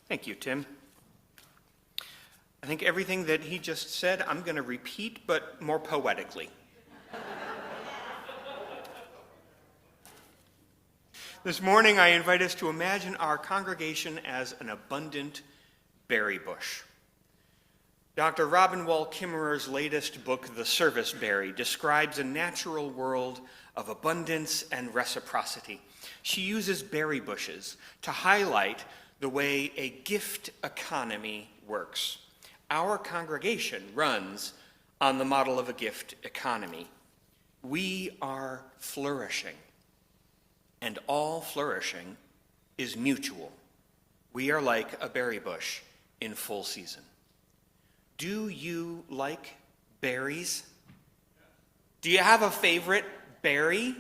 Thank you, Tim. I think everything that he just said, I'm going to repeat, but more poetically. This morning, I invite us to imagine our congregation as an abundant berry bush. Dr. Robin Wall Kimmerer's latest book, The Serviceberry, describes a natural world of abundance and reciprocity. She uses berry bushes to highlight the way a gift economy works. Our congregation runs on the model of a gift economy. We are flourishing, and all flourishing is mutual. We are like a berry bush in full season. Do you like berries? Do you have a favorite berry?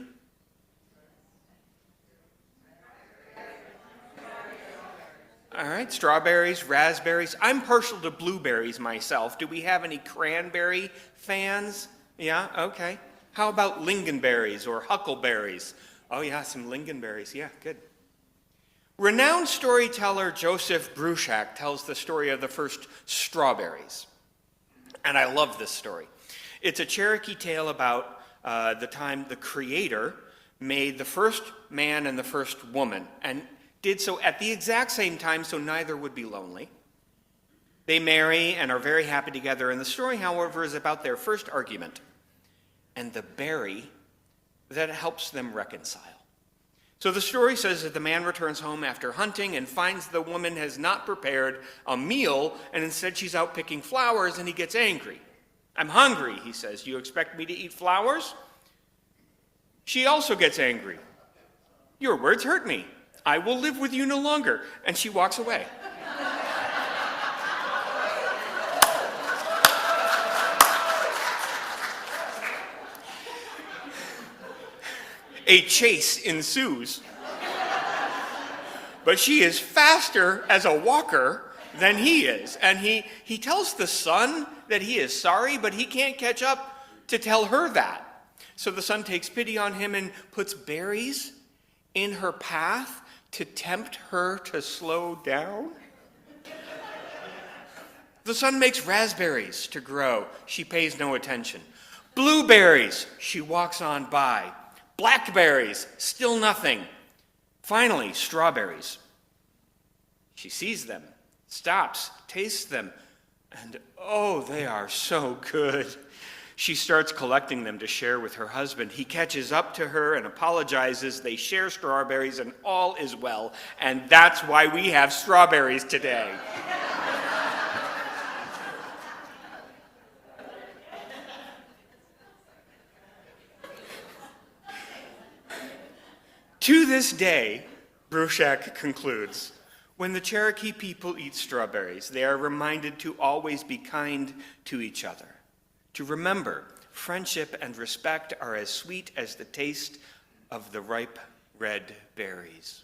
All right, strawberries, raspberries. I'm partial to blueberries myself. Do we have any cranberry fans? Yeah, okay. How about lingonberries or huckleberries? Oh yeah, some lingonberries. Yeah, good. Renowned storyteller Joseph Bruchac tells the story of the first strawberries. And I love this story. It's a Cherokee tale about the time the Creator made the first man and the first woman, and did so at the exact same time so neither would be lonely. They marry and are very happy together, and the story, however, is about their first argument and the berry that helps them reconcile. So the story says that the man returns home after hunting and finds the woman has not prepared a meal, and instead she's out picking flowers, and he gets angry. "I'm hungry," he says. "You expect me to eat flowers?" She also gets angry. "Your words hurt me. I will live with you no longer." And she walks away. A chase ensues. But she is faster as a walker than he is. And he tells the son that he is sorry, but he can't catch up to tell her that. So the son takes pity on him and puts berries in her path to tempt her to slow down. The son makes raspberries to grow. She pays no attention. Blueberries, she walks on by. Blackberries, still nothing. Finally, strawberries. She sees them, stops, tastes them, and oh, they are so good. She starts collecting them to share with her husband. He catches up to her and apologizes. They share strawberries, and all is well. And that's why we have strawberries today. To this day, Bruchac concludes, when the Cherokee people eat strawberries, they are reminded to always be kind to each other. To remember, friendship and respect are as sweet as the taste of the ripe red berries.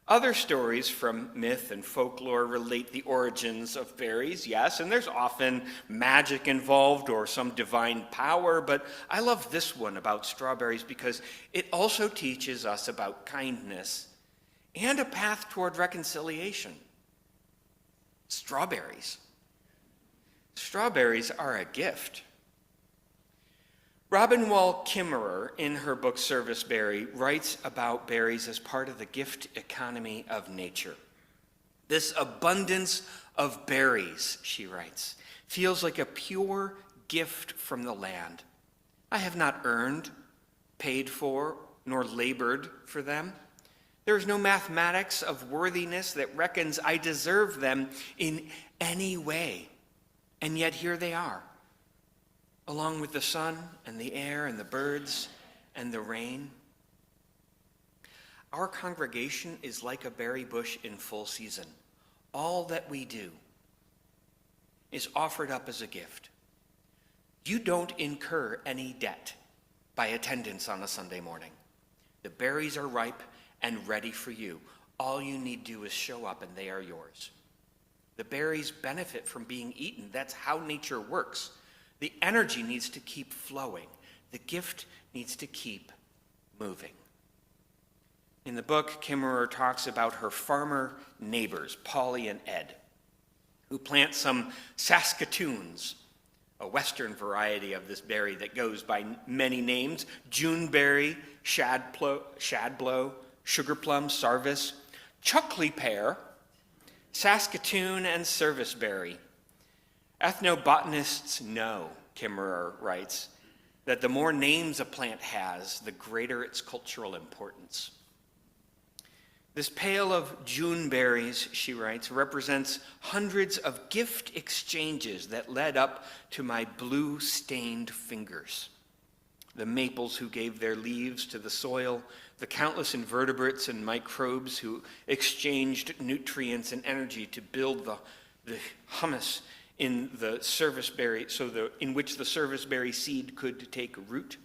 Other stories from myth and folklore relate the origins of berries, yes, and there's often magic involved or some divine power, but I love this one about strawberries because it also teaches us about kindness and a path toward reconciliation. Strawberries. Strawberries are a gift. Robin Wall Kimmerer, in her book Serviceberry, writes about berries as part of the gift economy of nature. This abundance of berries, she writes, feels like a pure gift from the land. I have not earned, paid for, nor labored for them. There is no mathematics of worthiness that reckons I deserve them in any way. And yet here they are, along with the sun and the air and the birds and the rain. Our congregation is like a berry bush in full season. All that we do is offered up as a gift. You don't incur any debt by attendance on a Sunday morning. The berries are ripe and ready for you. All you need to do is show up and they are yours. The berries benefit from being eaten. That's how nature works. The energy needs to keep flowing. The gift needs to keep moving. In the book, Kimmerer talks about her farmer neighbors, Polly and Ed, who plant some Saskatoons, a western variety of this berry that goes by many names: Juneberry, shadblow, sugar plum, sarvis, chuckly pear, Saskatoon, and serviceberry. Ethnobotanists know, Kimmerer writes, that the more names a plant has, the greater its cultural importance. This pail of June berries, she writes, represents hundreds of gift exchanges that led up to my blue-stained fingers. The maples who gave their leaves to the soil, the countless invertebrates and microbes who exchanged nutrients and energy to build the humus in the serviceberry, in which the serviceberry seed could take root.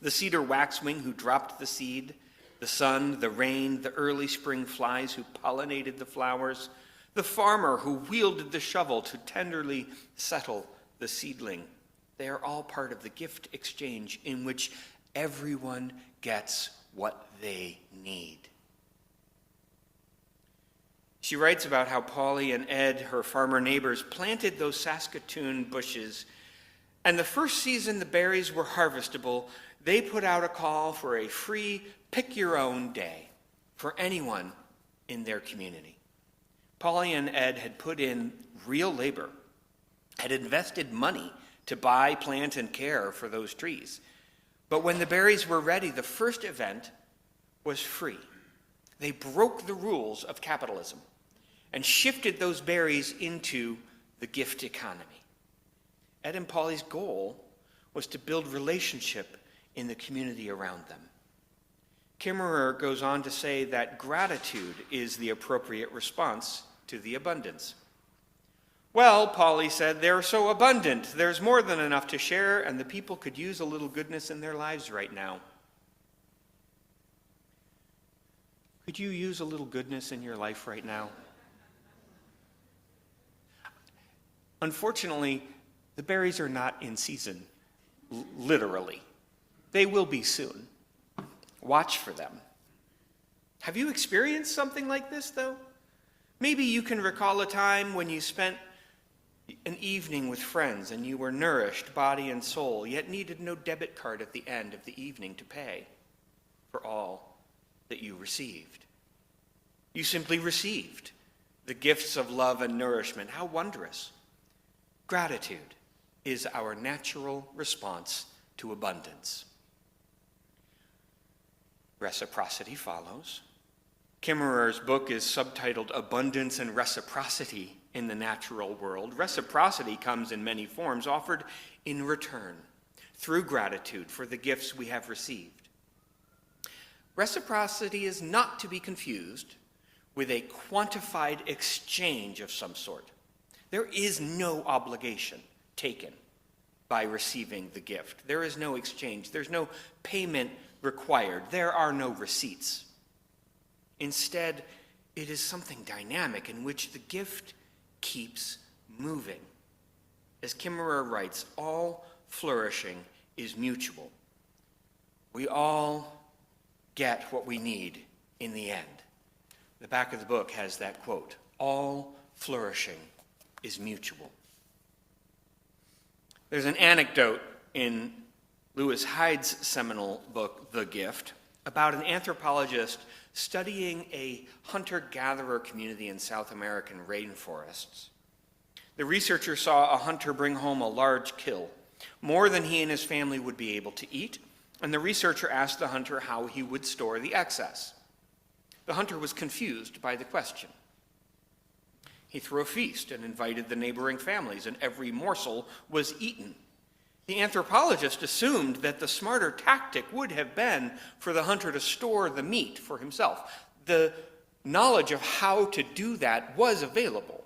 The cedar waxwing who dropped the seed, the sun, the rain, the early spring flies who pollinated the flowers, the farmer who wielded the shovel to tenderly settle the seedling. They are all part of the gift exchange in which everyone gets what they need. She writes about how Polly and Ed, her farmer neighbors, planted those Saskatoon bushes, and the first season the berries were harvestable, they put out a call for a free pick-your-own day for anyone in their community. Polly and Ed had put in real labor, had invested money to buy, plant, and care for those trees. But when the berries were ready, the first event was free. They broke the rules of capitalism and shifted those berries into the gift economy. Ed and Polly's goal was to build relationship in the community around them. Kimmerer goes on to say that gratitude is the appropriate response to the abundance. Well, Polly said, they're so abundant. There's more than enough to share, and the people could use a little goodness in their lives right now. Could you use a little goodness in your life right now? Unfortunately, the berries are not in season, literally. They will be soon. Watch for them. Have you experienced something like this, though? Maybe you can recall a time when you spent an evening with friends and you were nourished, body and soul, yet needed no debit card at the end of the evening to pay for all that you received. You simply received the gifts of love and nourishment. How wondrous. Gratitude is our natural response to abundance. Reciprocity follows. Kimmerer's book is subtitled Abundance and Reciprocity in the Natural World. Reciprocity comes in many forms, offered in return through gratitude for the gifts we have received. Reciprocity is not to be confused with a quantified exchange of some sort. There is no obligation taken by receiving the gift. There is no exchange. There's no payment required. There are no receipts. Instead, it is something dynamic in which the gift keeps moving. As Kimmerer writes, all flourishing is mutual. We all get what we need in the end. The back of the book has that quote, all flourishing is mutual. There's an anecdote in Lewis Hyde's seminal book, The Gift, about an anthropologist studying a hunter-gatherer community in South American rainforests. The researcher saw a hunter bring home a large kill, more than he and his family would be able to eat, and the researcher asked the hunter how he would store the excess. The hunter was confused by the question. He threw a feast and invited the neighboring families, and every morsel was eaten. The anthropologist assumed that the smarter tactic would have been for the hunter to store the meat for himself. The knowledge of how to do that was available.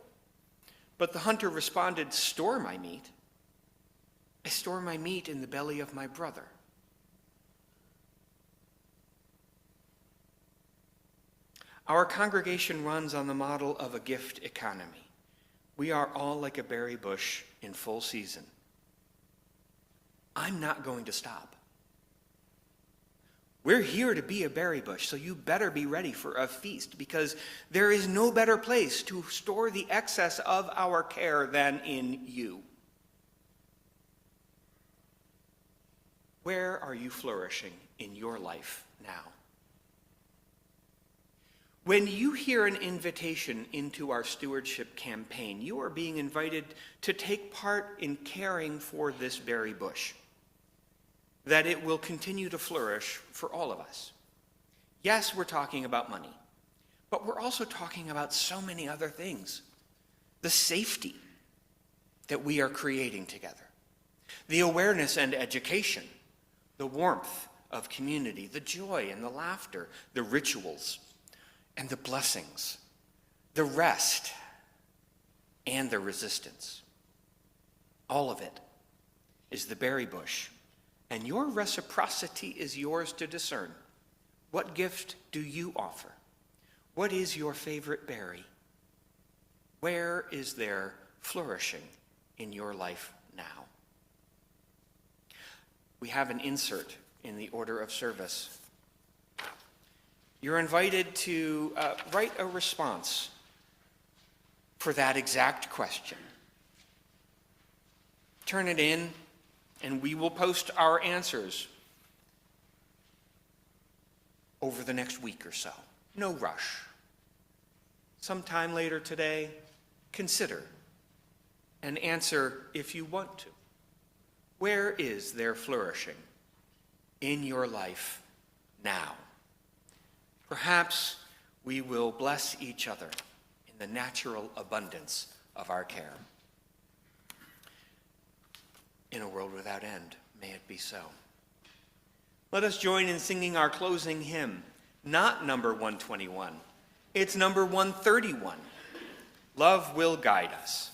But the hunter responded, "Store my meat? I store my meat in the belly of my brother." Our congregation runs on the model of a gift economy. We are all like a berry bush in full season. I'm not going to stop. We're here to be a berry bush, so you better be ready for a feast, because there is no better place to store the excess of our care than in you. Where are you flourishing in your life now? When you hear an invitation into our stewardship campaign, you are being invited to take part in caring for this berry bush, that it will continue to flourish for all of us. Yes, we're talking about money, but we're also talking about so many other things. The safety that we are creating together, the awareness and education, the warmth of community, the joy and the laughter, the rituals and the blessings, the rest and the resistance. All of it is the berry bush, and your reciprocity is yours to discern. What gift do you offer? What is your favorite berry? Where is there flourishing in your life now? We have an insert in the order of service. You're invited to write a response for that exact question. Turn it in, and we will post our answers over the next week or so. No rush. Sometime later today, consider and answer if you want to. Where is there flourishing in your life now? Perhaps we will bless each other in the natural abundance of our care. In a world without end, may it be so. Let us join in singing our closing hymn, not number 121. It's number 131. Love will guide us.